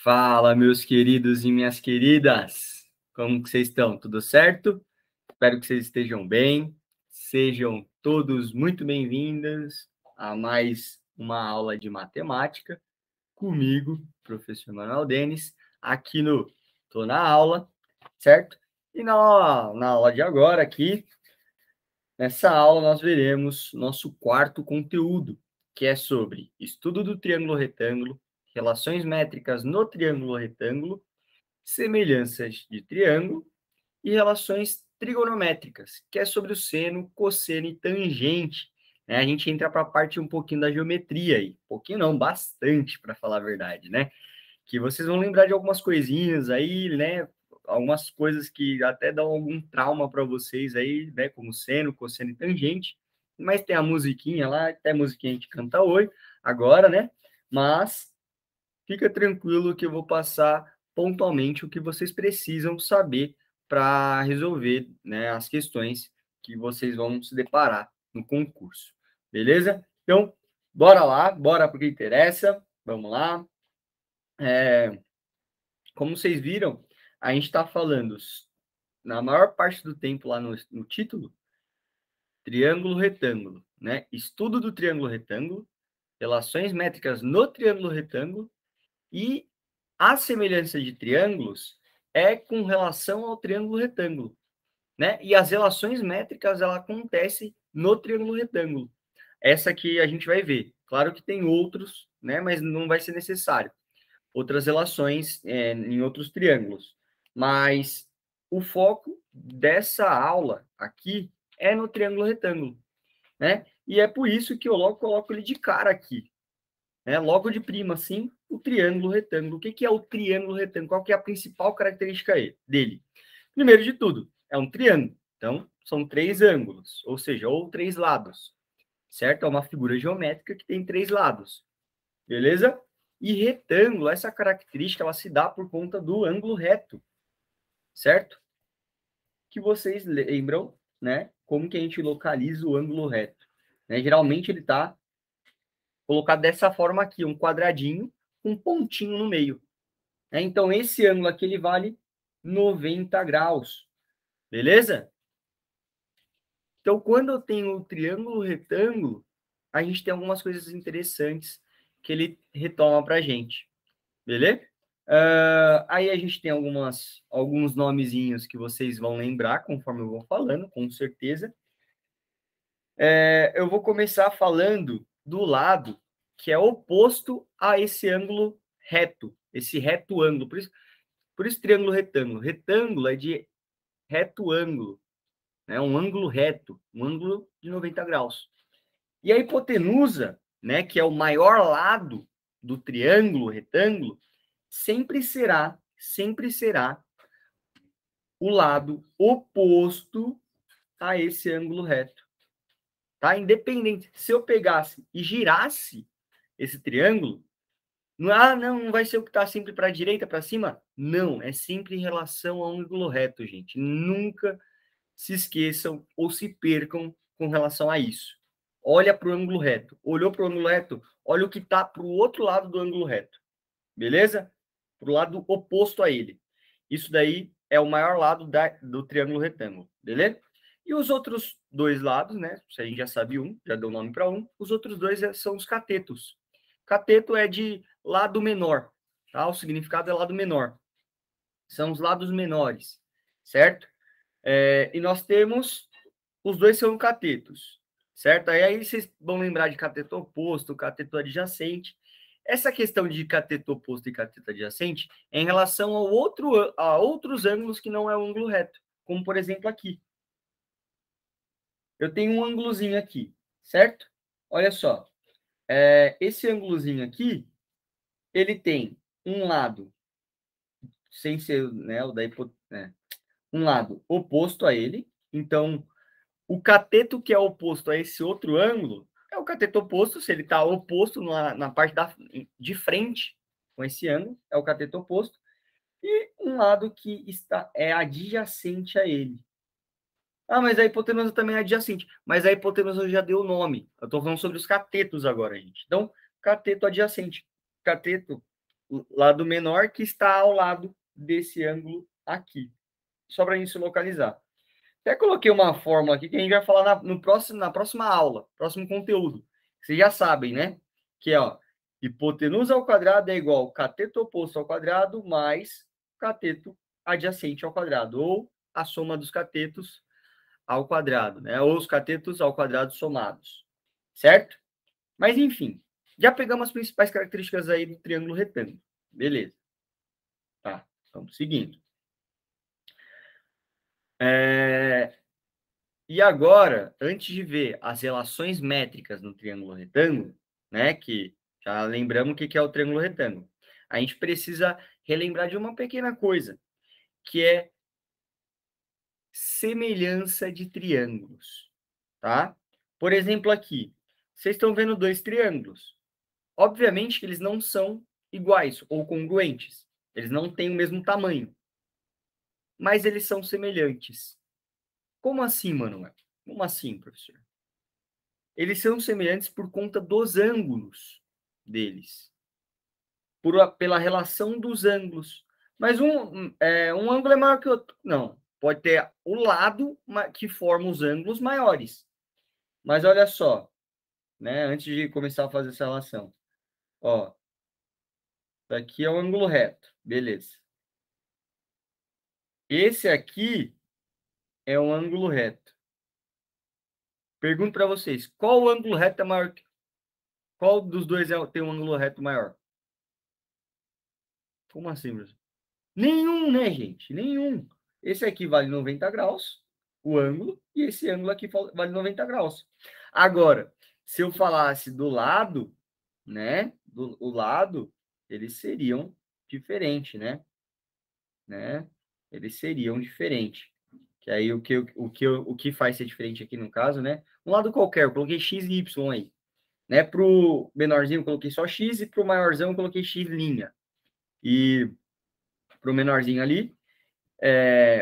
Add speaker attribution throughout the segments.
Speaker 1: Fala, meus queridos e minhas queridas! Como que vocês estão? Tudo certo? Espero que vocês estejam bem. Sejam todos muito bem-vindos a mais uma aula de matemática comigo, professor Manuel Denis, aqui no Tô na Aula, certo? E na aula de agora aqui, nessa aula nós veremos nosso quarto conteúdo, que é sobre estudo do triângulo retângulo, relações métricas no triângulo retângulo, semelhanças de triângulo e relações trigonométricas, que é sobre o seno, cosseno e tangente. Né? A gente entra para a parte um pouquinho da geometria aí. Um pouquinho não, bastante, para falar a verdade, né? Que vocês vão lembrar de algumas coisinhas aí, né? Algumas coisas que até dão algum trauma para vocês aí, né? Como seno, cosseno e tangente. Mas tem a musiquinha lá, até a musiquinha a gente canta hoje, agora, né? Mas fica tranquilo que eu vou passar pontualmente o que vocês precisam saber para resolver, né, as questões que vocês vão se deparar no concurso. Beleza? Então, bora lá, bora porque interessa. Vamos lá. Como vocês viram, a gente está falando, na maior parte do tempo lá no título, triângulo retângulo, né? Estudo do triângulo retângulo, relações métricas no triângulo retângulo e a semelhança de triângulos é com relação ao triângulo retângulo, né? E as relações métricas ela acontece no triângulo retângulo. Essa aqui a gente vai ver. Claro que tem outros, né? Mas não vai ser necessário outras relações em outros triângulos. Mas o foco dessa aula aqui é no triângulo retângulo, né? E é por isso que eu logo coloco ele de cara aqui, né? Logo de prima, assim, o triângulo retângulo. O que é o triângulo retângulo? Qual que é a principal característica dele? Primeiro de tudo, é um triângulo. Então, são três ângulos, ou seja, ou três lados, certo? É uma figura geométrica que tem três lados, beleza? E retângulo, essa característica, ela se dá por conta do ângulo reto, certo? Que vocês lembram, né? Como que a gente localiza o ângulo reto? Né? Geralmente ele está colocado dessa forma aqui, um quadradinho com um pontinho no meio. Né? Então, esse ângulo aqui, ele vale 90 graus, beleza? Então, quando eu tenho o triângulo retângulo, a gente tem algumas coisas interessantes que ele retoma para a gente, beleza? Aí a gente tem alguns nomezinhos que vocês vão lembrar conforme eu vou falando, com certeza. Eu vou começar falando do lado que é oposto a esse ângulo reto, esse reto ângulo. Por isso triângulo retângulo. Retângulo é de reto ângulo, né? Um ângulo reto, um ângulo de 90 graus. E a hipotenusa, né, que é o maior lado do triângulo retângulo, sempre será o lado oposto a esse ângulo reto. Tá? Independente, se eu pegasse e girasse esse triângulo, não vai ser o que está sempre para a direita, para cima? Não, é sempre em relação ao ângulo reto, gente. Nunca se esqueçam ou se percam com relação a isso. Olha para o ângulo reto. Olhou para o ângulo reto? Olha o que está para o outro lado do ângulo reto. Beleza? Para o lado oposto a ele. Isso daí é o maior lado do triângulo retângulo. Beleza? E os outros dois lados, né? Se a gente já sabe um, já deu nome para um. Os outros dois são os catetos. Cateto é de lado menor. Tá? O significado é lado menor. São os lados menores. Certo? E nós temos, os dois são catetos, certo? Aí vocês vão lembrar de cateto oposto, cateto adjacente. Essa questão de cateto oposto e cateto adjacente é em relação a outros ângulos que não é o ângulo reto, como por exemplo aqui. Eu tenho um ângulozinho aqui, certo? Olha só, esse ângulozinho aqui, ele tem um lado, sem ser, né, um lado oposto a ele, então o cateto que é oposto a esse outro ângulo é o cateto oposto, se ele está oposto na parte de frente com esse ângulo, é o cateto oposto, e um lado que é adjacente a ele. Ah, mas a hipotenusa também é adjacente. Mas a hipotenusa já deu o nome. Eu estou falando sobre os catetos agora, gente. Então, cateto adjacente. Cateto lado menor que está ao lado desse ângulo aqui. Só para a gente se localizar. Até coloquei uma fórmula aqui que a gente vai falar na próxima aula, próximo conteúdo. Vocês já sabem, né? Que é, ó, hipotenusa ao quadrado é igual ao cateto oposto ao quadrado mais cateto adjacente ao quadrado, ou a soma dos catetos ao quadrado, né? Ou os catetos ao quadrado somados, certo? Mas, enfim, já pegamos as principais características aí do triângulo retângulo. Beleza. Tá, vamos seguindo. E agora, antes de ver as relações métricas no triângulo retângulo, né, que já lembramos o que é o triângulo retângulo, a gente precisa relembrar de uma pequena coisa, que é semelhança de triângulos, tá? Por exemplo, aqui, vocês estão vendo dois triângulos. Obviamente que eles não são iguais ou congruentes, eles não têm o mesmo tamanho, mas eles são semelhantes. Como assim, Manuel? Como assim, professor? Eles são semelhantes por conta dos ângulos deles, pela relação dos ângulos. Mas um ângulo é maior que o outro. Não, pode ter o lado que forma os ângulos maiores. Mas olha só, né? Antes de começar a fazer essa relação, ó, aqui é um ângulo reto, beleza? Esse aqui é um ângulo reto. Pergunto para vocês, qual ângulo reto é maior? Qual dos dois tem um ângulo reto maior? Como assim, professor? Nenhum, né, gente? Nenhum. Esse aqui vale 90 graus, o ângulo, e esse ângulo aqui vale 90 graus. Agora, se eu falasse do lado, né? O lado, eles seriam diferentes, né? Eles seriam diferentes. Que aí o que faz ser diferente aqui no caso, né? Um lado qualquer, eu coloquei x e y aí. Né? Para o menorzinho eu coloquei só x e para o maiorzão eu coloquei x'. E para o menorzinho ali,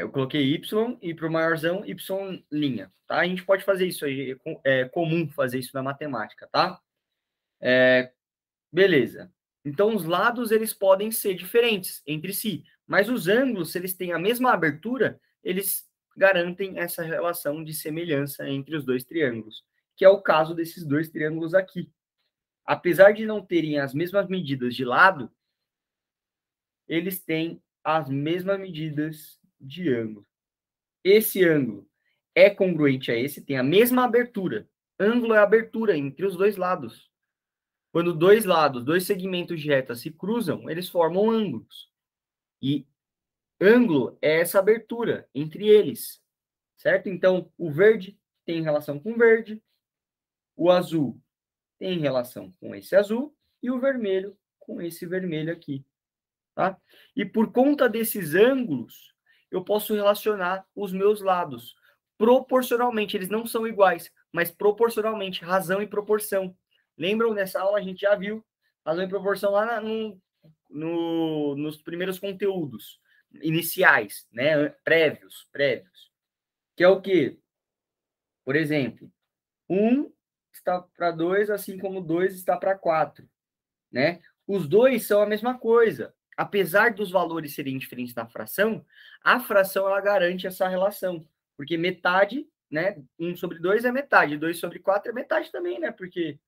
Speaker 1: eu coloquei y e para o maiorzão y', tá? A gente pode fazer isso aí, é comum fazer isso na matemática, tá? Beleza. Então, os lados, eles podem ser diferentes entre si, mas os ângulos, se eles têm a mesma abertura, eles garantem essa relação de semelhança entre os dois triângulos, que é o caso desses dois triângulos aqui. Apesar de não terem as mesmas medidas de lado, eles têm as mesmas medidas de ângulo. Esse ângulo é congruente a esse, tem a mesma abertura. Ângulo é a abertura entre os dois lados. Quando dois lados, dois segmentos de reta se cruzam, eles formam ângulos. E ângulo é essa abertura entre eles, certo? Então, o verde tem relação com o verde, o azul tem relação com esse azul e o vermelho com esse vermelho aqui, tá? E por conta desses ângulos, eu posso relacionar os meus lados proporcionalmente. Eles não são iguais, mas proporcionalmente, razão e proporção. Lembram, nessa aula a gente já viu razão e proporção lá nos primeiros conteúdos iniciais, né? Prévios. Que é o quê? Por exemplo, 1 está para 2, assim como 2 está para 4, né? Os dois são a mesma coisa. Apesar dos valores serem diferentes na fração, a fração ela garante essa relação. Porque metade, né? 1 sobre 2 é metade, 2 sobre 4 é metade também, né? Porque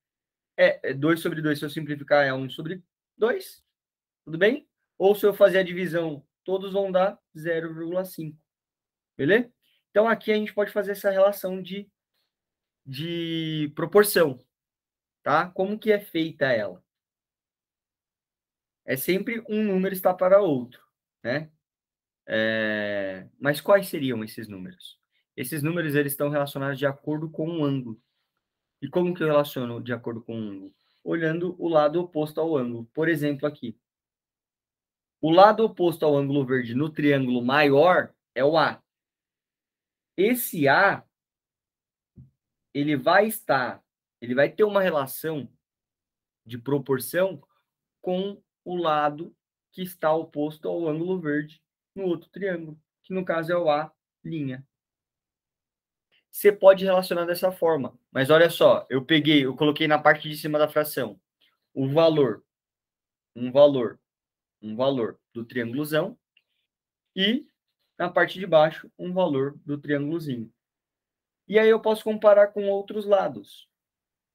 Speaker 1: 2 sobre 2, se eu simplificar, é 1 sobre 2, tudo bem? Ou se eu fazer a divisão, todos vão dar 0,5, beleza? Então, aqui a gente pode fazer essa relação de proporção, tá? Como que é feita ela? É sempre um número está para outro, né? Mas quais seriam esses números? Esses números eles estão relacionados de acordo com o ângulo. E como que eu relaciono de acordo com o ângulo? Olhando o lado oposto ao ângulo. Por exemplo, aqui. O lado oposto ao ângulo verde no triângulo maior é o A. Esse A, ele vai ter uma relação de proporção com o lado que está oposto ao ângulo verde no outro triângulo, que no caso é o A'. Você pode relacionar dessa forma, mas olha só, eu coloquei na parte de cima da fração um valor, um valor do triângulozão e na parte de baixo um valor do triângulozinho. E aí eu posso comparar com outros lados,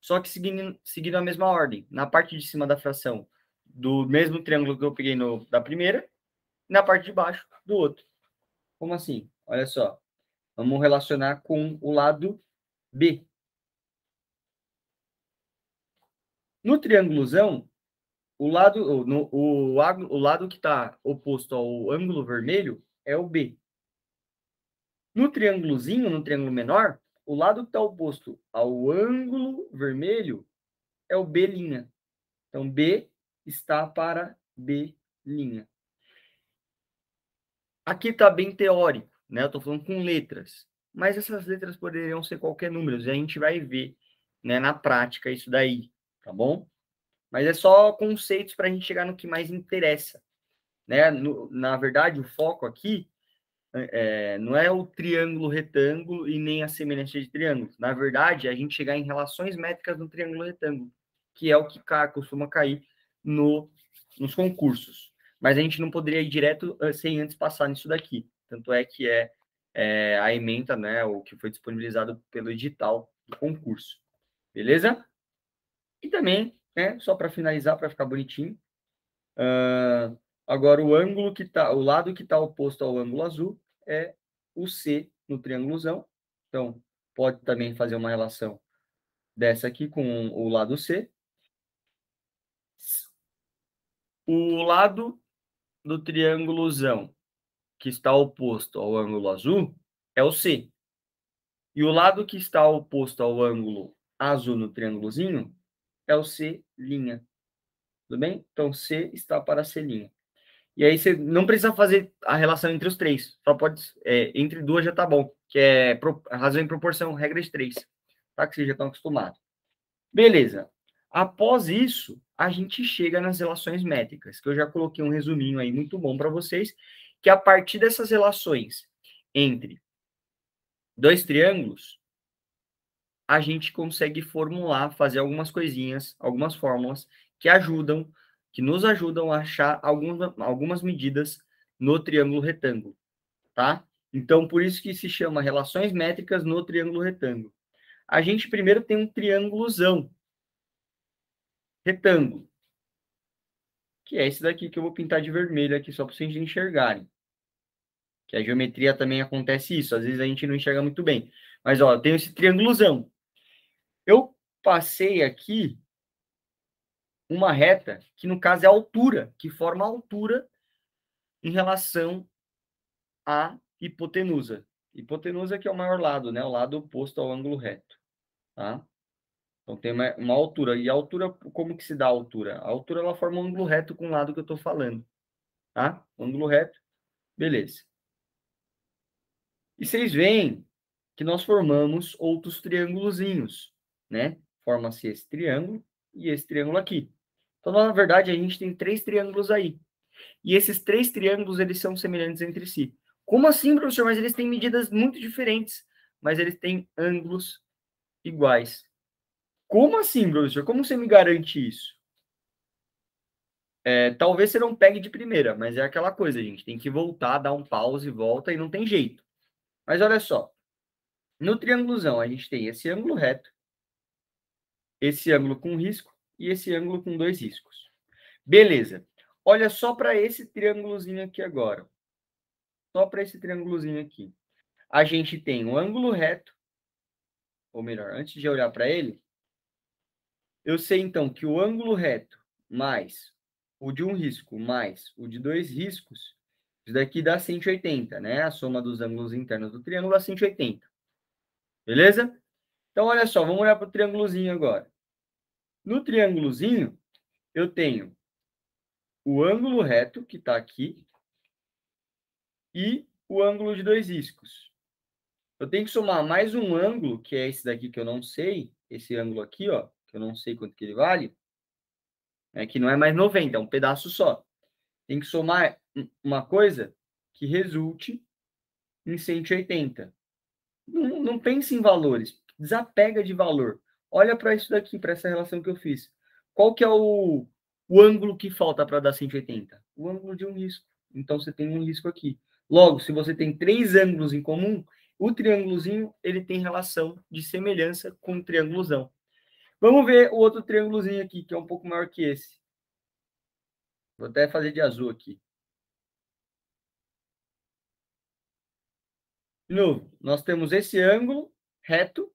Speaker 1: só que seguindo a mesma ordem. Na parte de cima da fração do mesmo triângulo que eu peguei da primeira, e na parte de baixo do outro. Como assim? Olha só. Vamos relacionar com o lado B. No triângulozão, o lado que está oposto ao ângulo vermelho é o B. No triângulozinho, no triângulo menor, o lado que está oposto ao ângulo vermelho é o B'. Então, B está para B'. Aqui está bem teórico, né? Eu estou falando com letras. Mas essas letras poderiam ser qualquer número. E a gente vai ver, né, na prática isso daí, tá bom? Mas é só conceitos para a gente chegar no que mais interessa, né? Na verdade, o foco aqui não é o triângulo retângulo e nem a semelhança de triângulos. Na verdade, é a gente chegar em relações métricas no triângulo retângulo, que é o que costuma cair nos concursos. Mas a gente não poderia ir direto sem antes passar nisso daqui. Tanto é que a ementa, né, o que foi disponibilizado pelo edital do concurso. Beleza? E também, né, só para finalizar, para ficar bonitinho, agora o lado que está oposto ao ângulo azul é o C no triângulozão. Então, pode também fazer uma relação dessa aqui com o lado C. O lado do triângulozão que está oposto ao ângulo azul é o C. E o lado que está oposto ao ângulo azul no triângulozinho é o C'. Tudo bem? Então, C está para C'. E aí você não precisa fazer a relação entre os três. Só pode... entre duas já tá bom. Que é razão em proporção, regra de 3. Tá? Que vocês já estão acostumados. Beleza. Após isso, a gente chega nas relações métricas, que eu já coloquei um resuminho aí muito bom para vocês, que a partir dessas relações entre dois triângulos, a gente consegue formular, fazer algumas coisinhas, algumas fórmulas que nos ajudam a achar algumas medidas no triângulo retângulo, tá? Então, por isso que se chama relações métricas no triângulo retângulo. A gente primeiro tem um triângulozão, retângulo, que é esse daqui que eu vou pintar de vermelho aqui, só para vocês enxergarem. Que a geometria também acontece isso, às vezes a gente não enxerga muito bem. Mas, ó, eu tenho esse triângulozão. Eu passei aqui uma reta, que no caso é a altura, que forma a altura em relação à hipotenusa. Hipotenusa que é o maior lado, né? O lado oposto ao ângulo reto, tá? Então tem uma altura. E a altura, como que se dá a altura? A altura, ela forma um ângulo reto com o lado que eu estou falando, tá? Ângulo reto, beleza. E vocês veem que nós formamos outros triângulozinhos, né? Forma-se esse triângulo e esse triângulo aqui. Então, na verdade, a gente tem 3 triângulos aí. E esses 3 triângulos, eles são semelhantes entre si. Como assim, professor? Mas eles têm medidas muito diferentes, mas eles têm ângulos iguais. Como assim, professor? Como você me garante isso? Talvez você não pegue de primeira, mas é aquela coisa, gente. Tem que voltar, dar um pause, volta e não tem jeito. Mas olha só. No triângulozão, a gente tem esse ângulo reto, esse ângulo com risco e esse ângulo com 2 riscos. Beleza. Olha só para esse triângulozinho aqui agora. Só para esse triângulozinho aqui. A gente tem um ângulo reto, ou melhor, antes de olhar para ele, eu sei então que o ângulo reto mais o de um risco mais o de 2 riscos, isso daqui dá 180, né? A soma dos ângulos internos do triângulo dá 180. Beleza? Então, olha só, vamos olhar para o triângulozinho agora. No triângulozinho, eu tenho o ângulo reto, que está aqui, e o ângulo de 2 riscos. Eu tenho que somar mais um ângulo, que é esse daqui que eu não sei, esse ângulo aqui, ó, que eu não sei quanto que ele vale, que não é mais 90, é um pedaço só. Tem que somar uma coisa que resulte em 180. Não pense em valores, desapega de valor. Olha para isso daqui, para essa relação que eu fiz. Qual que é o ângulo que falta para dar 180? o ângulo de um risco. Então, você tem um risco aqui. Logo, se você tem 3 ângulos em comum, o triângulozinho ele tem relação de semelhança com o triângulozão. Vamos ver o outro triângulozinho aqui, que é um pouco maior que esse. Vou até fazer de azul aqui. De novo, nós temos esse ângulo reto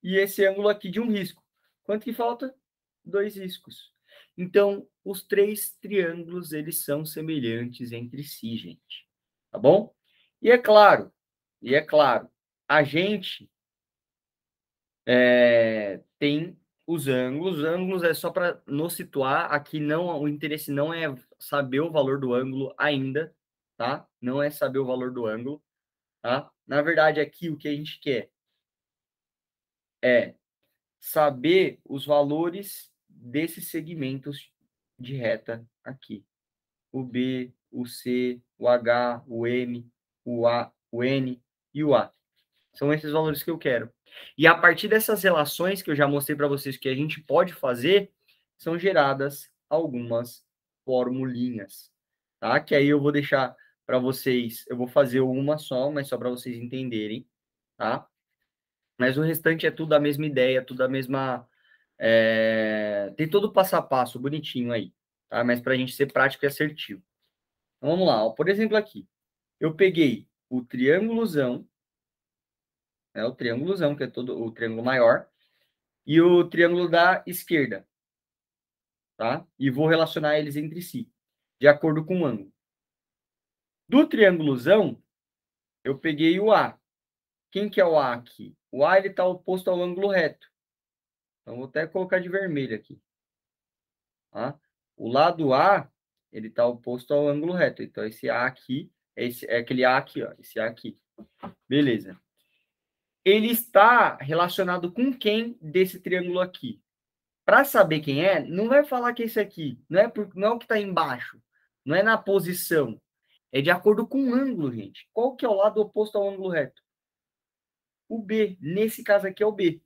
Speaker 1: e esse ângulo aqui de um risco. Quanto que falta? 2 riscos. Então, os 3 triângulos, eles são semelhantes entre si, gente. Tá bom? E é claro, a gente tem os ângulos é só para nos situar, aqui não, o interesse não é saber o valor do ângulo ainda, tá? Não é saber o valor do ângulo, tá? Na verdade, aqui o que a gente quer é saber os valores desses segmentos de reta aqui. O B, o C, o H, o M, o A, o N e o A. São esses valores que eu quero. E a partir dessas relações que eu já mostrei para vocês que a gente pode fazer, são geradas algumas formulinhas, tá? Que aí eu vou deixar para vocês, eu vou fazer uma só, mas só para vocês entenderem, tá? Mas o restante é tudo a mesma ideia, tudo a mesma... tem todo o passo a passo bonitinho aí, tá? Mas para a gente ser prático e assertivo. Então, vamos lá, ó. Por exemplo, aqui, eu peguei o triângulozão, né, o triângulozão, que é todo o triângulo maior, e o triângulo da esquerda, tá? E vou relacionar eles entre si, de acordo com o ângulo. Do triângulozão, eu peguei o A. Quem que é o A aqui? O A ele está oposto ao ângulo reto. Então, vou até colocar de vermelho aqui. Tá? O lado A, ele está oposto ao ângulo reto. Então, esse A aqui, é aquele A aqui, ó, esse A aqui. Beleza. Ele está relacionado com quem desse triângulo aqui? Para saber quem é, não vai falar que é esse aqui. Não é o que está embaixo. Não é na posição. É de acordo com o ângulo, gente. Qual que é o lado oposto ao ângulo reto? O B. Nesse caso aqui é o B.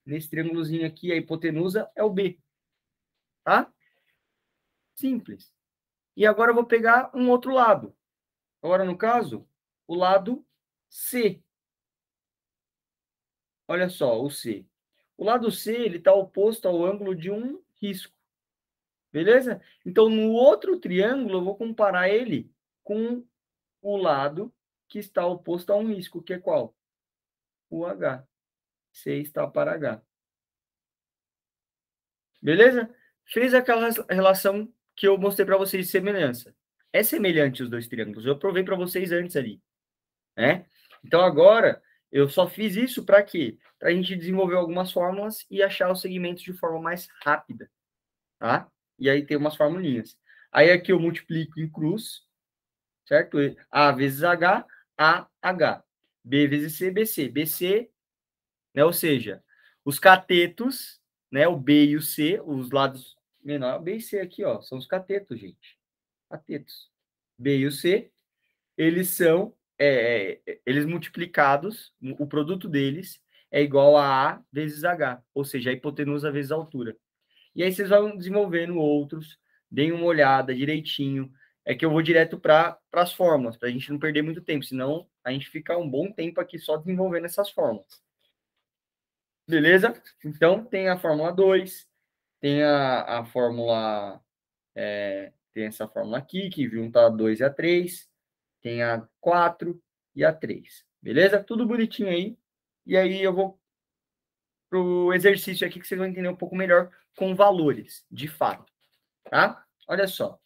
Speaker 1: Nesse triângulozinho aqui, a hipotenusa é o B. Tá? Simples. E agora eu vou pegar um outro lado. Agora, no caso, o lado C. Olha só, o C. O lado C ele está oposto ao ângulo de um risco. Beleza? Então, no outro triângulo, eu vou comparar ele com o lado que está oposto a um risco, que é qual? O H. C está para H. Beleza? Fez aquela relação que eu mostrei para vocês de semelhança. É semelhante os dois triângulos. Eu provei para vocês antes ali. Né? Então, agora, eu só fiz isso para quê? Para a gente desenvolver algumas fórmulas e achar os segmentos de forma mais rápida. Tá? E aí tem umas formulinhas. Aí aqui eu multiplico em cruz, certo? A vezes H, AH. B vezes C, BC. BC, né? Ou seja, os catetos, né? O B e o C, os lados menor, B e C aqui, ó, são os catetos, gente. Catetos. B e o C, eles são, eles multiplicados, o produto deles é igual a A vezes H, ou seja, a hipotenusa vezes a altura. E aí vocês vão desenvolvendo outros, deem uma olhada direitinho. É que eu vou direto para as fórmulas, para a gente não perder muito tempo, senão a gente fica um bom tempo aqui só desenvolvendo essas fórmulas. Beleza? Então, tem a fórmula 2, tem a fórmula... tem essa fórmula aqui, que junta a 2 e a 3, tem a 4 e a 3. Beleza? Tudo bonitinho aí. E aí eu vou para o exercício aqui que vocês vão entender um pouco melhor com valores, de fato. Tá? Olha só.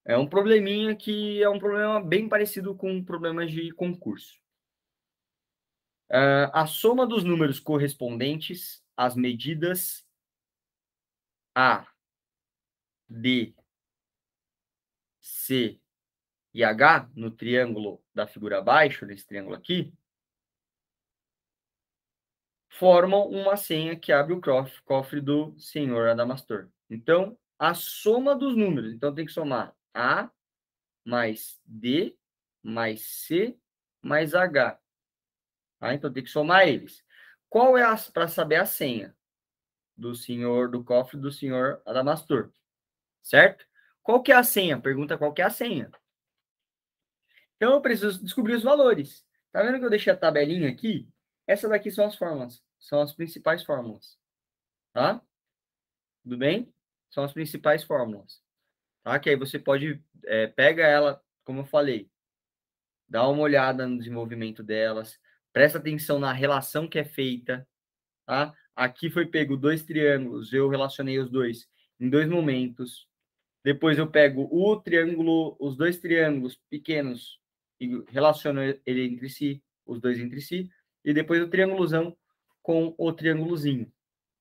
Speaker 1: É um probleminha que é um problema bem parecido com problemas de concurso. A soma dos números correspondentes às medidas A, D, C e H no triângulo da figura abaixo, nesse triângulo aqui, formam uma senha que abre o cofre do senhor Adamastor. Então, a soma dos números. Então, tem que somar A mais D mais C mais H. Tá? Então, tem que somar eles. Qual é para saber a senha do senhor do cofre do senhor Adamastor? Certo? Qual que é a senha? Pergunta qual que é a senha. Então, eu preciso descobrir os valores. Tá vendo que eu deixei a tabelinha aqui? Essas daqui são as fórmulas. São as principais fórmulas. Tá? Tudo bem? São as principais fórmulas. Tá? Que aí você pode... pega ela, como eu falei. Dá uma olhada no desenvolvimento delas. Presta atenção na relação que é feita. Tá? Aqui foi pego 2 triângulos. Eu relacionei os dois em 2 momentos. Depois eu pego o triângulo, os 2 triângulos pequenos e relaciono ele entre si, os dois entre si, e depois o triângulozão com o triângulozinho.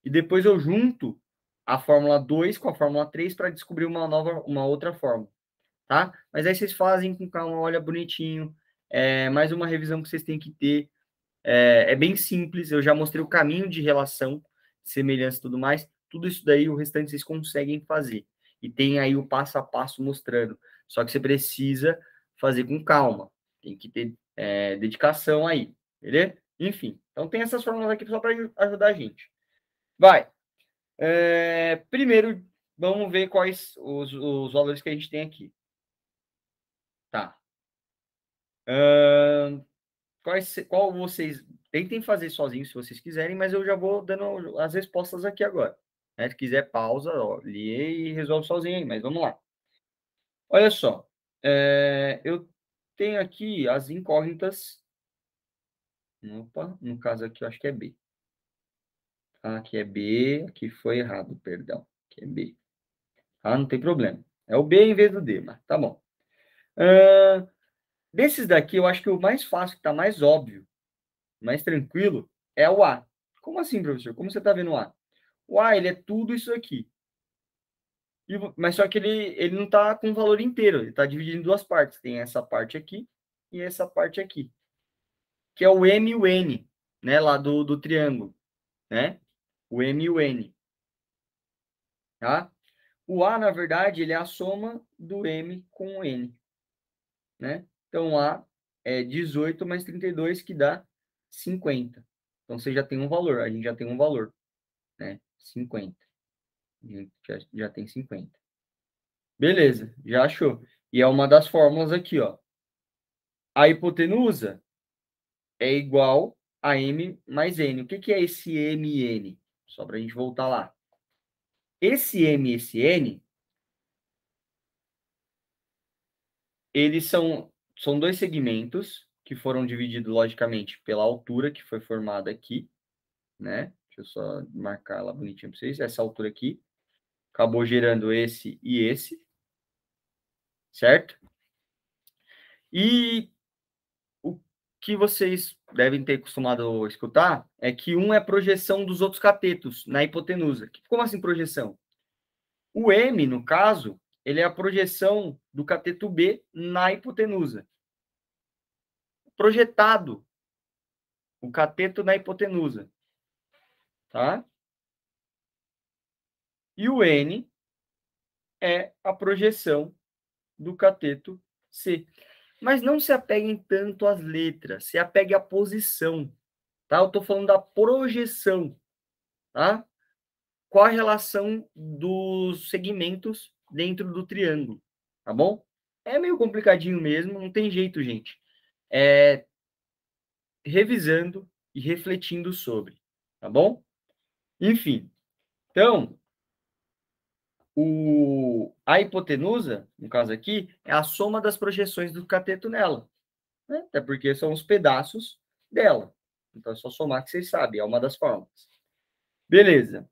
Speaker 1: E depois eu junto a fórmula 2 com a fórmula 3 para descobrir uma outra fórmula, tá? Mas aí vocês fazem com calma, olha bonitinho. É mais uma revisão que vocês têm que ter. É bem simples, eu já mostrei o caminho de relação, semelhança e tudo mais. Tudo isso daí, o restante vocês conseguem fazer. E tem aí o passo a passo mostrando. Só que você precisa fazer com calma. Tem que ter dedicação aí, beleza? Enfim, então tem essas fórmulas aqui só para ajudar a gente. Vai. Primeiro, vamos ver quais os valores que a gente tem aqui. Tá. Qual vocês tentem fazer sozinhos se vocês quiserem, mas eu já vou dando as respostas aqui agora. Né? Se quiser, pausa, ó, lê e resolve sozinho aí, mas vamos lá. Olha só, eu tenho aqui as incógnitas. Opa, no caso aqui eu acho que é B. Aqui é B, aqui foi errado, perdão. Aqui é B. Não tem problema. É o B em vez do D, mas tá bom. Desses daqui, eu acho que o mais fácil, que tá mais óbvio, mais tranquilo, é o A. Como assim, professor? Como você está vendo o A? O A, ele é tudo isso aqui. Mas só que ele não está com o valor inteiro. Ele está dividido em duas partes. Tem essa parte aqui e essa parte aqui. Que é o M e o N, né? Lá do triângulo, né? O M e o N. Tá? O A, na verdade, ele é a soma do M com o N, né? Então, A é 18 mais 32, que dá 50. Então, você já tem um valor. A gente já tem um valor, né? 50. A gente já tem 50. Beleza, já achou. E é uma das fórmulas aqui, ó. A hipotenusa é igual a M mais N. O que que é esse M e N? Só para a gente voltar lá. Esse M e esse N, eles são dois segmentos que foram divididos, logicamente, pela altura que foi formada aqui, né? Deixa eu só marcar lá bonitinho para vocês. Essa altura aqui acabou gerando esse e esse, certo? E o que vocês devem ter acostumado a escutar é que um é projeção dos outros catetos na hipotenusa. Como assim projeção? O M, no caso, ele é a projeção do cateto B na hipotenusa. Projetado o cateto na hipotenusa, tá? E o N é a projeção do cateto C. Mas não se apeguem tanto às letras, se apegue à posição, tá? Eu estou falando da projeção, tá? Qual a relação dos segmentos dentro do triângulo, tá bom? É meio complicadinho mesmo, não tem jeito, gente. Revisando e refletindo sobre, tá bom? Enfim, então, a hipotenusa, no caso aqui, é a soma das projeções do cateto nela, né? Até porque são os pedaços dela. Então, é só somar que vocês sabem, é uma das fórmulas. Beleza.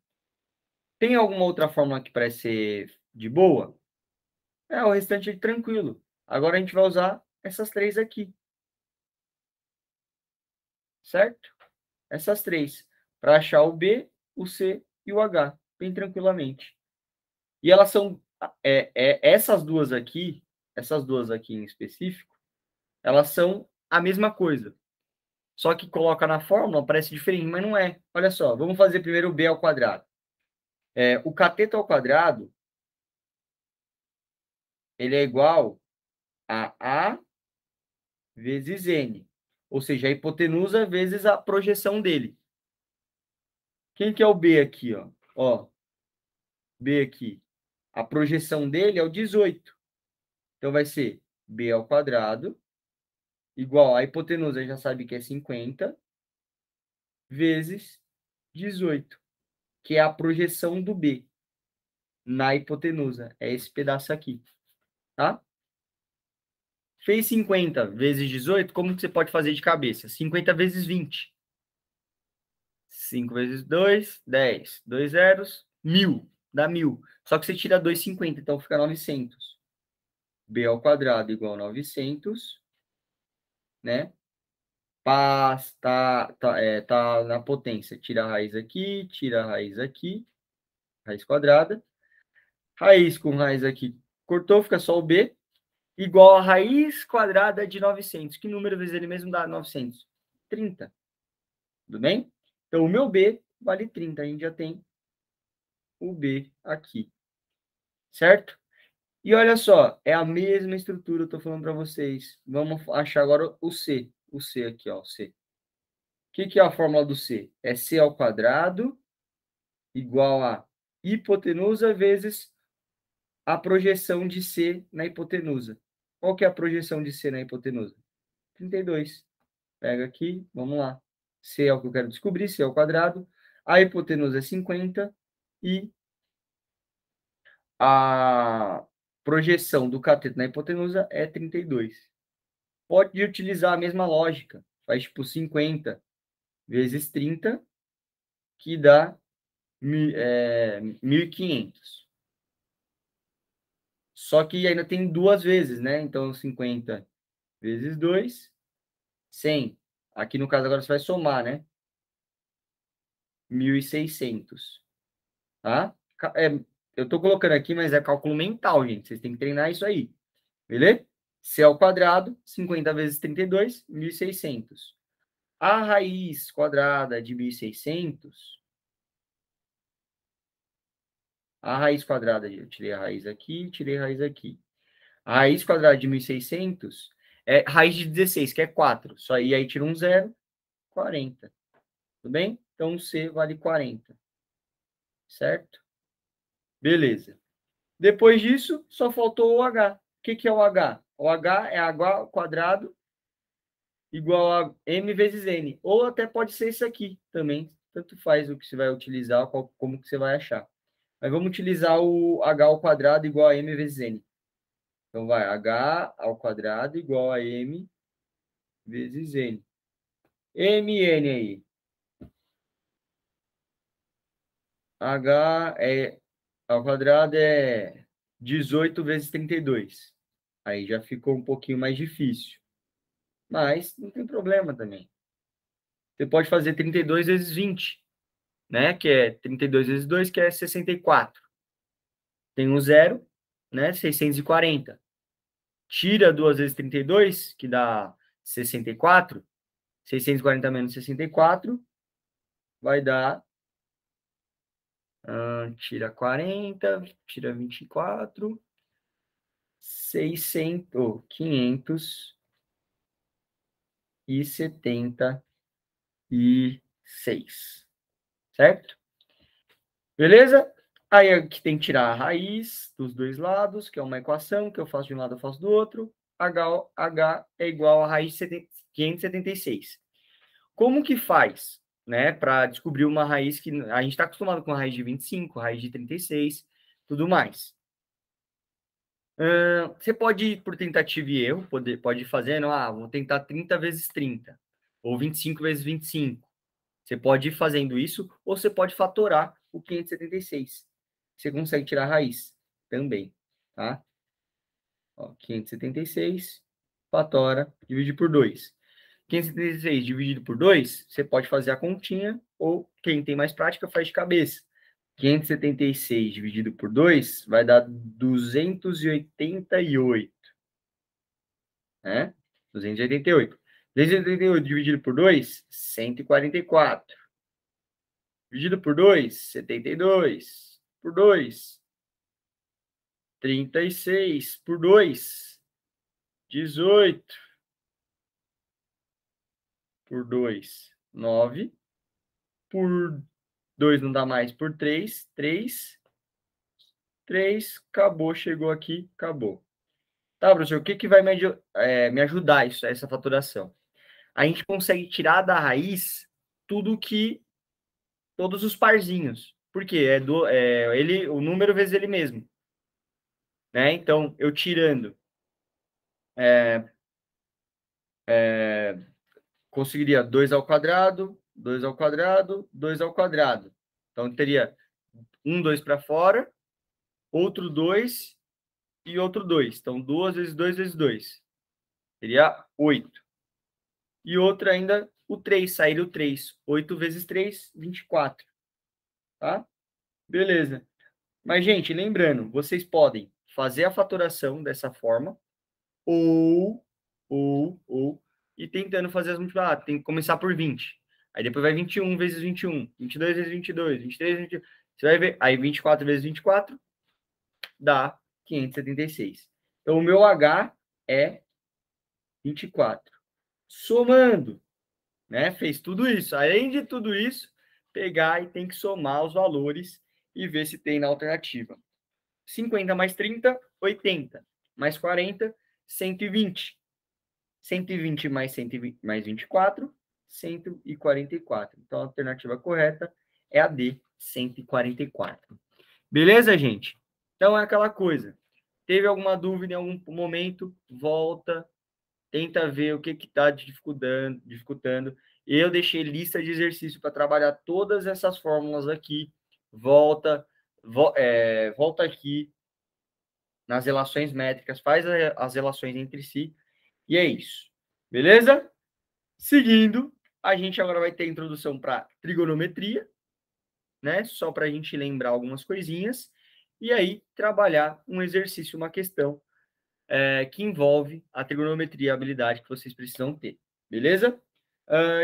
Speaker 1: Tem alguma outra fórmula que parece ser de boa? O restante é tranquilo. Agora a gente vai usar essas três aqui. Certo? Essas três. Para achar o B, o C e o H. Bem tranquilamente. E elas são... essas duas aqui em específico, elas são a mesma coisa. Só que coloca na fórmula, parece diferente, mas não é. Olha só, vamos fazer primeiro o B ao quadrado. O cateto ao quadrado, ele é igual a A vezes N. Ou seja, a hipotenusa vezes a projeção dele. Quem que é o B aqui, ó? Ó, B aqui. A projeção dele é o 18. Então, vai ser b ao quadrado igual a hipotenusa, já sabe que é 50, vezes 18, que é a projeção do b na hipotenusa. É esse pedaço aqui, tá? Fez 50 vezes 18, como que você pode fazer de cabeça? 50 vezes 20. 5 vezes 2, 10. 2 zeros, 1.000. Dá 1.000. Só que você tira 2,50, então fica 900. B ao quadrado igual a 900, né? Tá na potência. Tira a raiz aqui, tira a raiz aqui. Raiz quadrada. Raiz com raiz aqui. Cortou, fica só o B. Igual a raiz quadrada de 900. Que número vezes ele mesmo dá 900? 30. Tudo bem? Então, o meu B vale 30. A gente já tem o B aqui. Certo? E olha só, é a mesma estrutura, eu estou falando para vocês. Vamos achar agora o C. O C aqui, ó, o C. O que é a fórmula do C? É C ao quadrado igual a hipotenusa vezes a projeção de C na hipotenusa. Qual que é a projeção de C na hipotenusa? 32. Pega aqui, vamos lá. C é o que eu quero descobrir, C ao quadrado. A hipotenusa é 50 e a projeção do cateto na hipotenusa é 32. Pode utilizar a mesma lógica. Faz tipo 50 vezes 30, que dá 1.500. Só que ainda tem duas vezes, né? Então, 50 vezes 2, 100. Aqui no caso agora você vai somar, né? 1.600. Tá? Eu estou colocando aqui, mas é cálculo mental, gente. Vocês têm que treinar isso aí. Beleza? C ao quadrado, 50 vezes 32, 1.600. A raiz quadrada de 1.600, a raiz quadrada, eu tirei a raiz aqui, tirei a raiz aqui. A raiz quadrada de 1.600 é raiz de 16, que é 4. Só aí tira um zero, 40. Tudo bem? Então, o C vale 40. Certo? Beleza. Depois disso, só faltou o H. O que é o H? O H é H ao quadrado igual a M vezes N. Ou até pode ser isso aqui também. Tanto faz o que você vai utilizar, como que você vai achar. Mas vamos utilizar o H ao quadrado igual a M vezes N. Então, vai H ao quadrado igual a M vezes N. MN aí. H ao quadrado é 18 vezes 32. Aí já ficou um pouquinho mais difícil. Mas não tem problema também. Você pode fazer 32 vezes 20, né? Que é 32 vezes 2, que é 64. Tem um zero, né? 640. Tira 2 vezes 32, que dá 64. 640 menos 64 vai dar... tira 40, tira 24... 600, 576, certo? Beleza? Aí aqui tem que tirar a raiz dos dois lados, que é uma equação, que eu faço de um lado, eu faço do outro. H é igual a raiz de 576. Como que faz, né, para descobrir uma raiz que a gente está acostumado com a raiz de 25, raiz de 36, tudo mais? Você pode ir por tentativa e erro, pode ir fazendo, vou tentar 30 vezes 30, ou 25 vezes 25. Você pode ir fazendo isso, ou você pode fatorar o 576. Você consegue tirar a raiz também, tá? Ó, 576, fatora, divide por 2. 576 dividido por 2, você pode fazer a continha, ou quem tem mais prática faz de cabeça. 576 dividido por 2 vai dar 288, né? 288. 288 dividido por 2, 144. Dividido por 2, 72. Por 2, 36. Por 2, 18. Por 2, 9. Por 2 não dá mais. Por 3, 3. 3, acabou, chegou aqui, acabou. Tá, professor, o que que vai me ajudar isso, essa faturação? A gente consegue tirar da raiz todos os parzinhos. Por quê? O número vezes ele mesmo. Né? Então, eu tirando, conseguiria 2 ao quadrado, 2 ao quadrado, 2 ao quadrado. Então, teria 2 para fora, outro 2 e outro 2. Então, 2 vezes 2 vezes 2. Seria 8. E outra ainda, o 3, sair o 3. 8 vezes 3, 24. Tá? Beleza. Mas, gente, lembrando, vocês podem fazer a faturação dessa forma ou, e tentando fazer as multiplicações. Tem que começar por 20. Aí depois vai 21 vezes 21, 22 vezes 22, 23 vezes 21. Você vai ver, aí 24 vezes 24 dá 576. Então, o meu H é 24. Somando, né? Fez tudo isso. Além de tudo isso, pegar e tem que somar os valores e ver se tem na alternativa. 50 mais 30, 80. Mais 40, 120. 120 mais 120 mais 24, 144. Então, a alternativa correta é a D, 144. Beleza, gente? Então, é aquela coisa. Teve alguma dúvida em algum momento, volta, tenta ver o que está dificultando. Eu deixei lista de exercício para trabalhar todas essas fórmulas aqui. Volta aqui nas relações métricas, faz as relações entre si, e é isso. Beleza? Seguindo, a gente agora vai ter a introdução para trigonometria, né? Só para a gente lembrar algumas coisinhas. E aí, trabalhar um exercício, uma questão que envolve a trigonometria, a habilidade que vocês precisam ter. Beleza?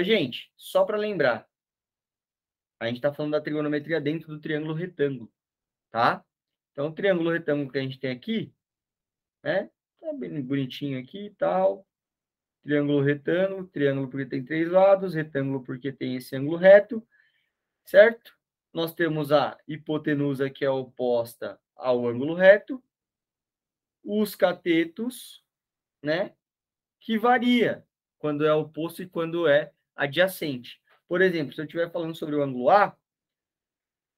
Speaker 1: Gente, só para lembrar, a gente está falando da trigonometria dentro do triângulo retângulo, tá? Então, o triângulo retângulo que a gente tem aqui, né? Tá bem bonitinho aqui e tal. Triângulo porque tem 3 lados, retângulo porque tem esse ângulo reto, certo? Nós temos a hipotenusa que é oposta ao ângulo reto, os catetos, né? Que varia quando é oposto e quando é adjacente. Por exemplo, se eu estiver falando sobre o ângulo A,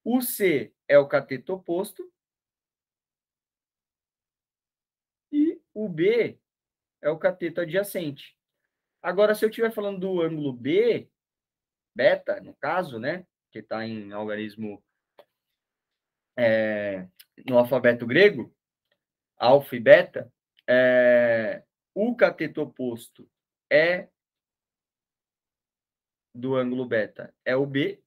Speaker 1: o C é o cateto oposto e o B é o cateto adjacente. Agora, se eu estiver falando do ângulo B, beta, no caso, né? Que está em algarismo no alfabeto grego, alfa e beta, o cateto oposto é do ângulo beta é o B,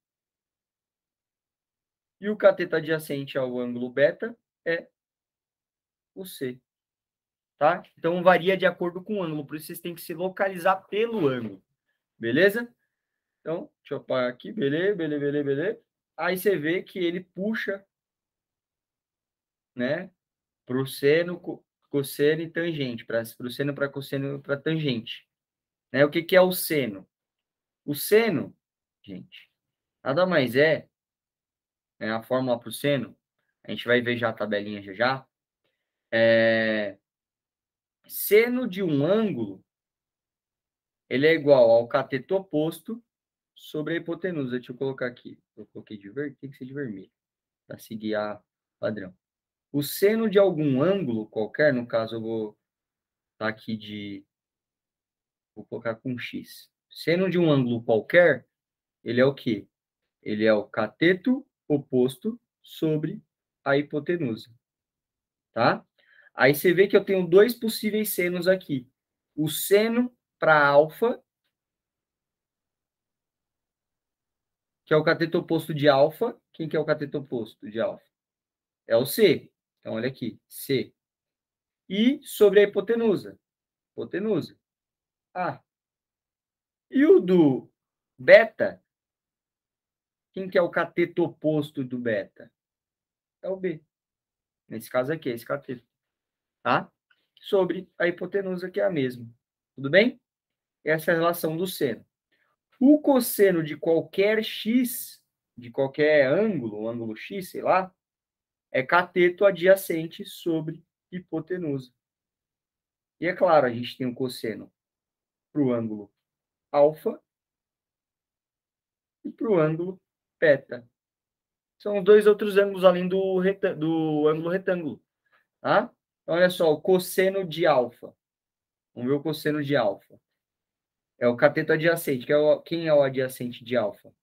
Speaker 1: e o cateto adjacente ao ângulo beta é o C. Tá? Então, varia de acordo com o ângulo, por isso vocês têm que se localizar pelo ângulo. Beleza? Então, deixa eu apagar aqui. Beleza. Aí você vê que ele puxa, né? Para o seno, cosseno e tangente. Para o seno, para cosseno, para tangente. Né? O que é o seno? O seno, gente, nada mais né, a fórmula para o seno, a gente vai ver já a tabelinha já. Seno de um ângulo, ele é igual ao cateto oposto sobre a hipotenusa. Deixa eu colocar aqui. Eu coloquei de verde, tem que ser de vermelho, para seguir a padrão. O seno de algum ângulo qualquer, no caso eu vou estar aqui vou colocar com X. Seno de um ângulo qualquer, ele é o quê? Ele é o cateto oposto sobre a hipotenusa, tá? Aí você vê que eu tenho dois possíveis senos aqui. O seno para alfa, que é o cateto oposto de alfa. Quem que é o cateto oposto de alfa? É o C. Então, olha aqui, C. E sobre a hipotenusa. Hipotenusa. A. E o do beta, quem que é o cateto oposto do beta? É o B. Nesse caso aqui, é esse cateto. Tá? Sobre a hipotenusa, que é a mesma. Tudo bem? Essa é a relação do seno. O cosseno de qualquer x, de qualquer ângulo, ângulo x, sei lá, é cateto adjacente sobre hipotenusa. E é claro, a gente tem um cosseno para o ângulo alfa e para o ângulo beta. São os dois outros ângulos além do ângulo retângulo. Tá? Então, olha só, o cosseno de alfa. Vamos ver o cosseno de alfa. É o cateto adjacente. Quem é o adjacente de alfa?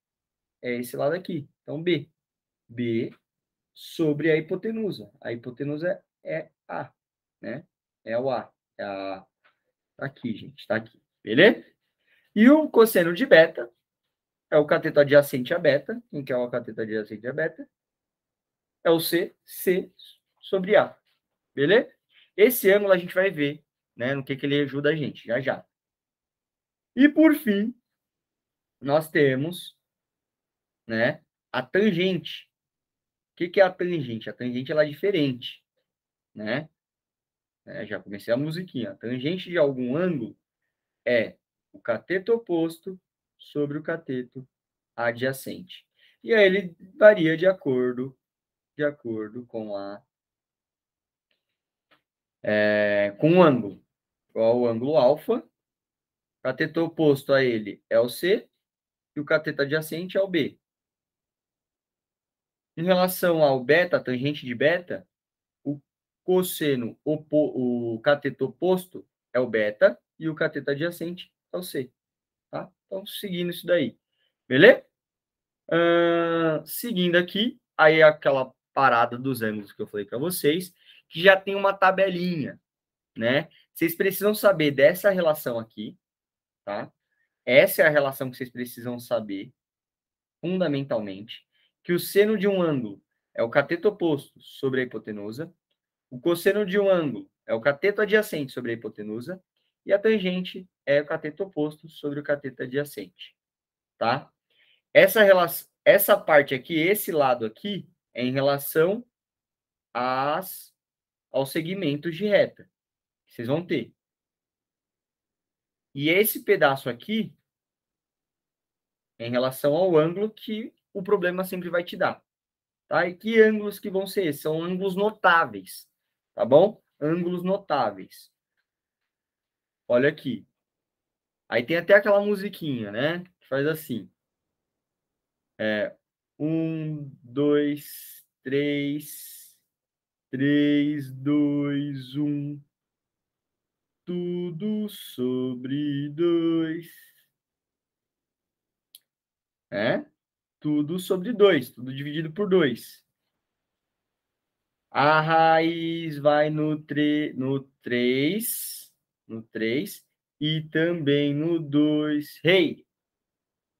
Speaker 1: É esse lado aqui. Então, B. B sobre a hipotenusa. A hipotenusa é A, né? É o A. É a... Tá aqui, gente. Tá aqui. Beleza? E o cosseno de beta é o cateto adjacente a beta. Quem que é o cateto adjacente a beta? É o C. C sobre A. Beleza? Esse ângulo a gente vai ver, né? No que ele ajuda a gente, já já. E por fim, nós temos, né? A tangente. O que é a tangente? A tangente ela é diferente, né? Já comecei a musiquinha. A tangente de algum ângulo é o cateto oposto sobre o cateto adjacente. E aí ele varia de acordo com com o ângulo. Qual o ângulo alfa? O cateto oposto a ele é o C e o cateto adjacente é o B. Em relação ao beta, a tangente de beta, o cosseno, o cateto oposto é o beta e o cateto adjacente é o C. Tá? Então, seguindo isso daí. Beleza? Seguindo aqui, aí aquela parada dos ângulos que eu falei para vocês, que já tem uma tabelinha, né? Vocês precisam saber dessa relação aqui, tá? Essa é a relação que vocês precisam saber, fundamentalmente, que o seno de um ângulo é o cateto oposto sobre a hipotenusa, o cosseno de um ângulo é o cateto adjacente sobre a hipotenusa, e a tangente é o cateto oposto sobre o cateto adjacente, tá? Essa parte aqui, esse lado aqui, é em relação aos segmentos de reta que vocês vão ter. E esse pedaço aqui é em relação ao ângulo que o problema sempre vai te dar. Tá? E que ângulos que vão ser esses? São ângulos notáveis, tá bom? Ângulos notáveis. Olha aqui. Aí tem até aquela musiquinha, né? Que faz assim. 1, 2, 3, 3, 2, 1. Tudo sobre 2. Tudo sobre 2. Tudo dividido por 2. A raiz vai no 3, no 3 e também no 2. Hey,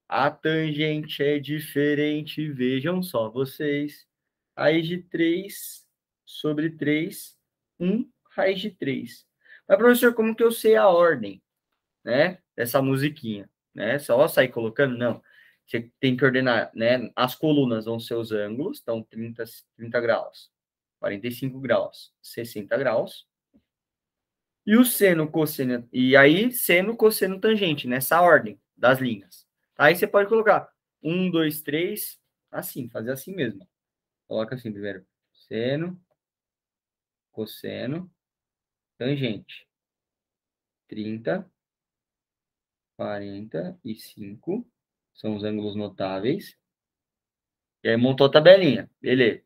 Speaker 1: a tangente é diferente, vejam só vocês. Raiz de 3 sobre 3, 1 raiz de 3. Mas, professor, como que eu sei a ordem, né, dessa musiquinha? Né? Só sair colocando? Não. Você tem que ordenar, né? As colunas vão ser os ângulos, então 30 graus. 45 graus, 60 graus. E o seno, cosseno, e aí seno, cosseno, tangente, nessa ordem das linhas. Aí você pode colocar 1, 2, 3, assim, fazer assim mesmo. Coloca assim primeiro, seno, cosseno, tangente. 30, 45, são os ângulos notáveis. E aí montou a tabelinha, beleza.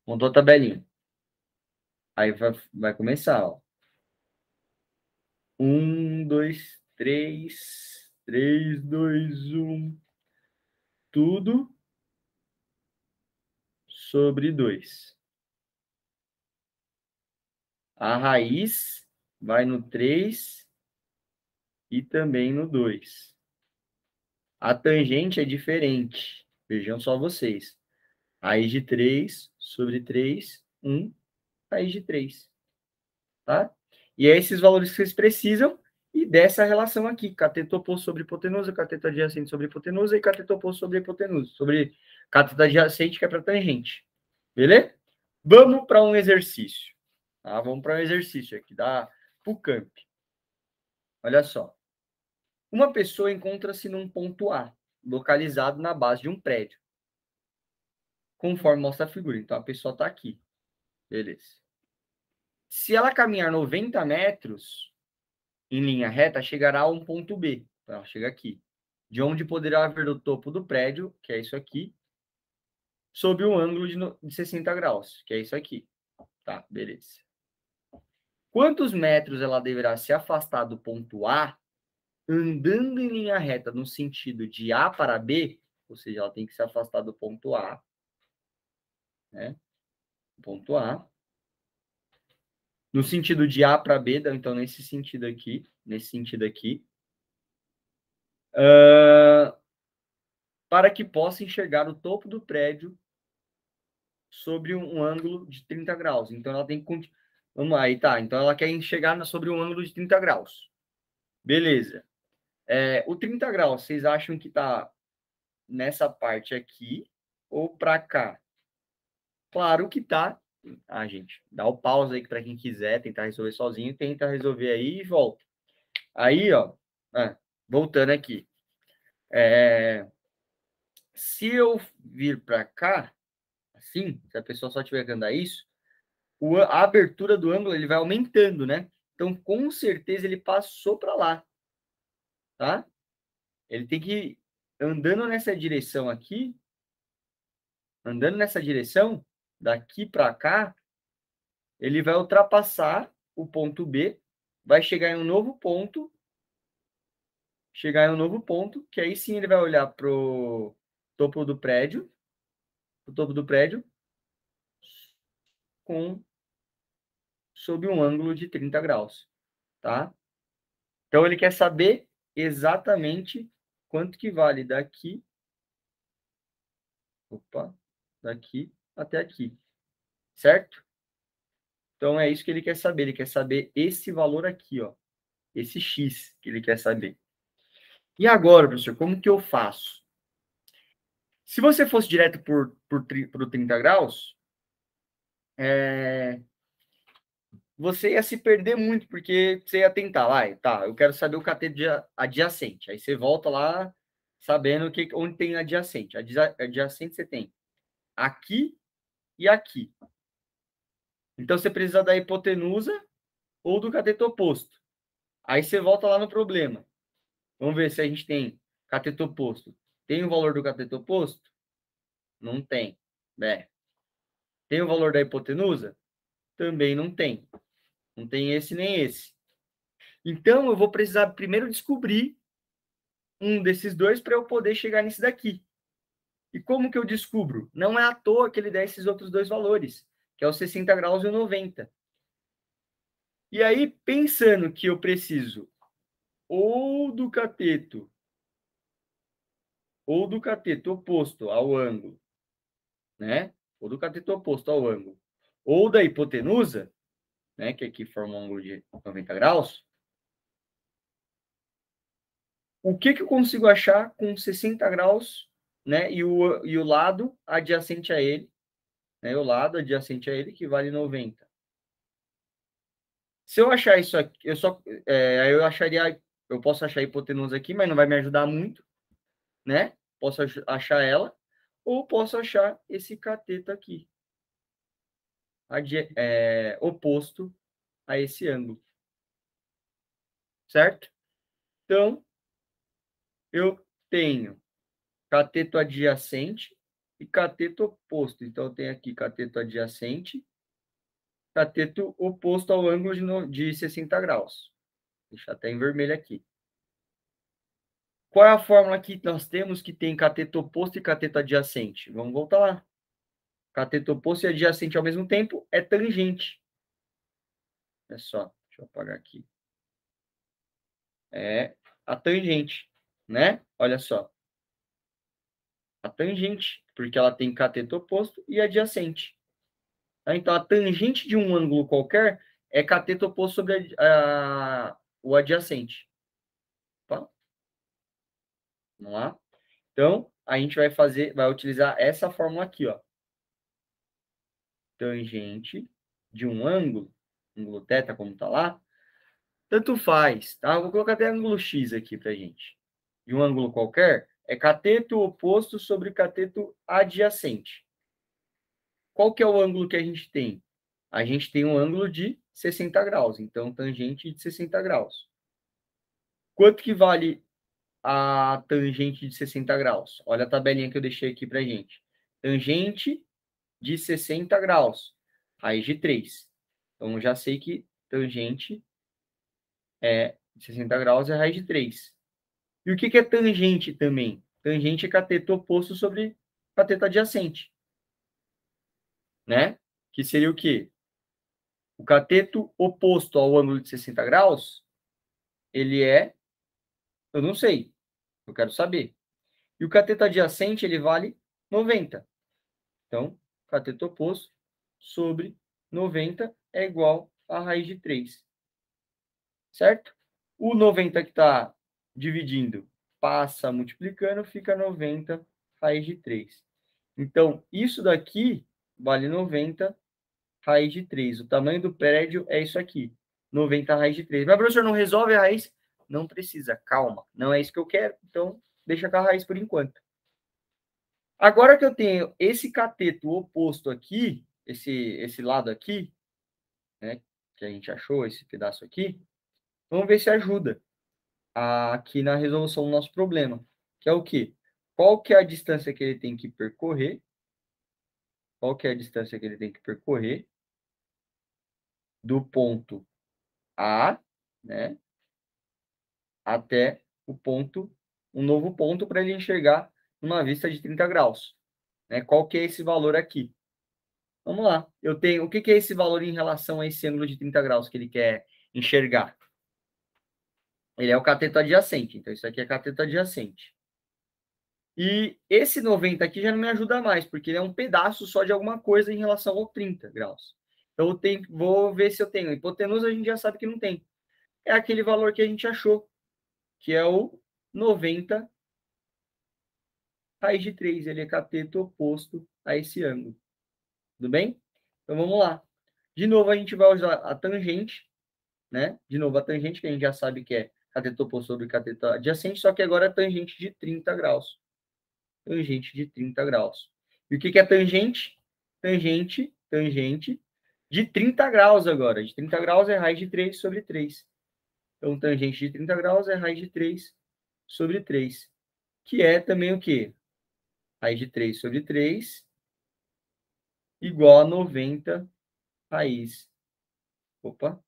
Speaker 1: Montou a tabelinha. Aí vai começar, ó. 1, 2, 3, 3, 2, 1. Tudo sobre 2. A raiz vai no 3 e também no 2. A tangente é diferente. Vejam só vocês. Raiz de 3 sobre 3, 1, raiz de 3. Tá? E é esses valores que vocês precisam e dessa relação aqui, cateto oposto sobre hipotenusa, cateto adjacente sobre hipotenusa e cateto oposto sobre hipotenusa, sobre cateto adjacente que é para tangente. Beleza? Vamos para um exercício. Tá? Vamos para um exercício aqui da PUCamp. Olha só. Uma pessoa encontra-se num ponto A, localizado na base de um prédio. conforme mostra a figura. Então, a pessoa está aqui. Beleza. Se ela caminhar 90 metros em linha reta, chegará a um ponto B. Então, ela chega aqui. De onde poderá ver o topo do prédio, que é isso aqui, sob um ângulo de 60 graus, que é isso aqui. Tá, beleza. Quantos metros ela deverá se afastar do ponto A, andando em linha reta no sentido de A para B, ou seja, ela tem que se afastar do ponto A, né? Ponto A. No sentido de A para B, então nesse sentido aqui, para que possa enxergar o topo do prédio sobre um ângulo de 30 graus. Então, ela tem que... Vamos lá, aí tá. Então, ela quer enxergar sobre um ângulo de 30 graus. Beleza. O 30 graus, vocês acham que tá nessa parte aqui ou para cá? Claro que tá. Ah, gente, dá o pause aí para quem quiser tentar resolver sozinho, tenta resolver aí e volta. Aí, ó, voltando aqui. Se eu vir para cá, assim, se a pessoa só tiver que andar isso, a abertura do ângulo ele vai aumentando, né? Então, com certeza, ele passou para lá, tá? Ele tem que ir andando nessa direção aqui, daqui para cá, ele vai ultrapassar o ponto B, vai chegar em um novo ponto, que aí sim ele vai olhar pro topo do prédio, sob um ângulo de 30 graus, tá? Então, ele quer saber exatamente quanto que vale daqui até aqui, certo? Então, é isso que ele quer saber. Ele quer saber esse valor aqui, ó, esse X que ele quer saber. E agora, professor, como que eu faço? Se você fosse direto por 30 graus, você ia se perder muito, porque você ia tentar, eu quero saber o cateto adjacente. Aí você volta lá sabendo onde tem adjacente. Adjacente você tem aqui e aqui. Então, você precisa da hipotenusa ou do cateto oposto. Aí você volta lá no problema. Vamos ver se a gente tem cateto oposto. Tem o valor do cateto oposto? Não tem. Tem o valor da hipotenusa? Também não tem. Não tem esse nem esse. Então, eu vou precisar primeiro descobrir um desses dois para eu poder chegar nesse daqui. E como que eu descubro? Não é à toa que ele dá esses outros dois valores, que é o 60 graus e o 90. E aí, pensando que eu preciso ou do cateto oposto ao ângulo, né? Ou do cateto oposto ao ângulo, ou da hipotenusa, né? Que aqui forma um ângulo de 90 graus. O que eu consigo achar com 60 graus, né? E o lado adjacente a ele, né? O lado adjacente a ele que vale 90. Se eu achar isso aqui, eu posso achar a hipotenusa aqui, mas não vai me ajudar muito, né? Posso achar ela, ou posso achar esse cateto aqui, oposto a esse ângulo, certo? Então, eu tenho cateto adjacente e cateto oposto. Então, eu tenho aqui cateto adjacente, cateto oposto ao ângulo de 60 graus. Vou deixar até em vermelho aqui. Qual é a fórmula que nós temos que tem cateto oposto e cateto adjacente? Vamos voltar lá. Cateto oposto e adjacente ao mesmo tempo é tangente. É só, deixa eu apagar aqui. É a tangente, né? Olha só. A tangente, porque ela tem cateto oposto e adjacente. Tá? Então, a tangente de um ângulo qualquer é cateto oposto sobre o adjacente. Tá? Vamos lá? Então, a gente vai utilizar essa fórmula aqui, ó. Tangente de um ângulo θ, como está lá, tanto faz, tá? Eu vou colocar até ângulo X aqui para gente. De um ângulo qualquer, é cateto oposto sobre cateto adjacente. qual que é o ângulo que a gente tem? A gente tem um ângulo de 60 graus, então tangente de 60 graus. Quanto que vale a tangente de 60 graus? Olha a tabelinha que eu deixei aqui para gente. Tangente de 60 graus, raiz de 3. Então, eu já sei que tangente de 60 graus é raiz de 3. E o que é tangente também? Tangente é cateto oposto sobre cateto adjacente, né? Que seria o quê? O cateto oposto ao ângulo de 60 graus, ele é, eu não sei, eu quero saber. E o cateto adjacente, ele vale 90. Então, cateto oposto sobre 90 é igual a raiz de 3. Certo? O 90 que está dividindo passa multiplicando, fica 90 raiz de 3. Então, isso daqui vale 90 raiz de 3. O tamanho do prédio é isso aqui, 90 raiz de 3. Mas, professor, não resolve a raiz? Não precisa, calma. Não é isso que eu quero, então deixa com a raiz por enquanto. Agora que eu tenho esse cateto oposto aqui, esse lado aqui, né, que a gente achou, esse pedaço aqui, vamos ver se ajuda aqui na resolução do nosso problema, que é o quê? Qual que é a distância que ele tem que percorrer? Qual que é a distância que ele tem que percorrer do ponto A, né, até o ponto, um novo ponto para ele enxergar numa vista de 30 graus, né? Qual que é esse valor aqui? Vamos lá. Eu tenho, o que é esse valor em relação a esse ângulo de 30 graus que ele quer enxergar? Ele é o cateto adjacente, então isso aqui é cateto adjacente. E esse 90 aqui já não me ajuda mais, porque ele é um pedaço só de alguma coisa em relação ao 30 graus. Então, vou ver se eu tenho. Hipotenusa a gente já sabe que não tem. É aquele valor que a gente achou, que é o 90 raiz de 3. Ele é cateto oposto a esse ângulo. Tudo bem? Então, vamos lá. De novo, a gente vai usar a tangente, né? De novo, a tangente, que a gente já sabe que é cateto oposto sobre cateto adjacente, só que agora é tangente de 30 graus. Tangente de 30 graus. E o que é tangente? Tangente de 30 graus agora. De 30 graus é raiz de 3 sobre 3. Então, tangente de 30 graus é raiz de 3 sobre 3. Que é também o quê? Raiz de 3 sobre 3 igual a 90 raiz. Opa.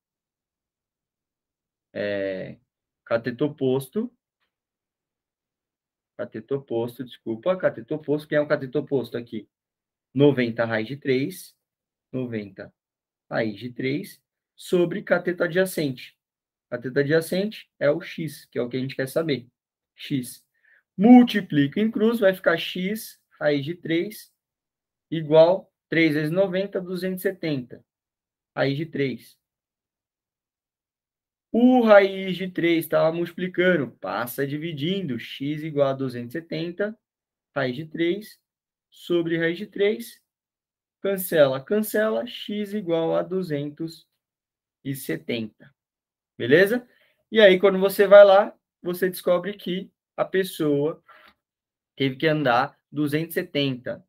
Speaker 1: Cateto oposto. Cateto oposto, desculpa. Cateto oposto. Quem é o cateto oposto aqui? 90 raiz de 3. 90 raiz de 3 sobre cateto adjacente. Cateto adjacente é o x, que é o que a gente quer saber. X. Multiplico em cruz, vai ficar x raiz de 3 igual 3 vezes 90, 270. Raiz de 3. O raiz de 3 estava multiplicando, passa dividindo. X igual a 270, raiz de 3, sobre raiz de 3. Cancela, cancela, x igual a 270. Beleza? E aí, quando você vai lá, você descobre que a pessoa teve que andar 270.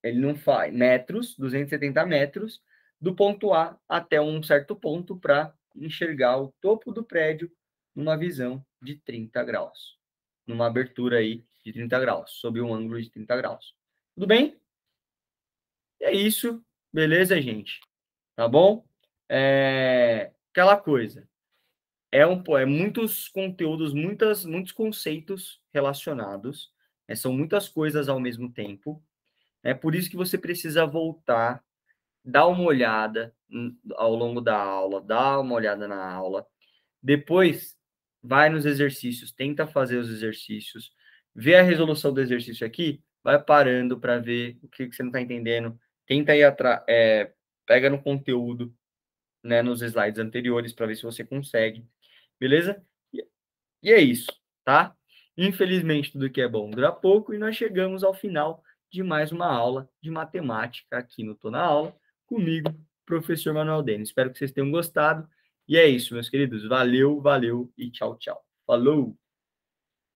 Speaker 1: Ele não faz metros, 270 metros, do ponto A até um certo ponto para enxergar o topo do prédio numa visão de 30 graus. Numa abertura aí de 30 graus, sob um ângulo de 30 graus. Tudo bem? É isso. Beleza, gente? Tá bom? Aquela coisa. É muitos conteúdos, muitos conceitos relacionados. São muitas coisas ao mesmo tempo. É por isso que você precisa voltar, dar uma olhada ao longo da aula, dar uma olhada na aula. Depois, vai nos exercícios, tenta fazer os exercícios, vê a resolução do exercício aqui, vai parando para ver o que você não está entendendo, tenta ir atrás, pega no conteúdo, né, nos slides anteriores para ver se você consegue, beleza? E é isso, tá? Infelizmente, tudo que é bom dura pouco e nós chegamos ao final de mais uma aula de matemática aqui no Tô na Aula, comigo, professor Manuel Denis. Espero que vocês tenham gostado. E é isso, meus queridos. Valeu, valeu e tchau, tchau. Falou!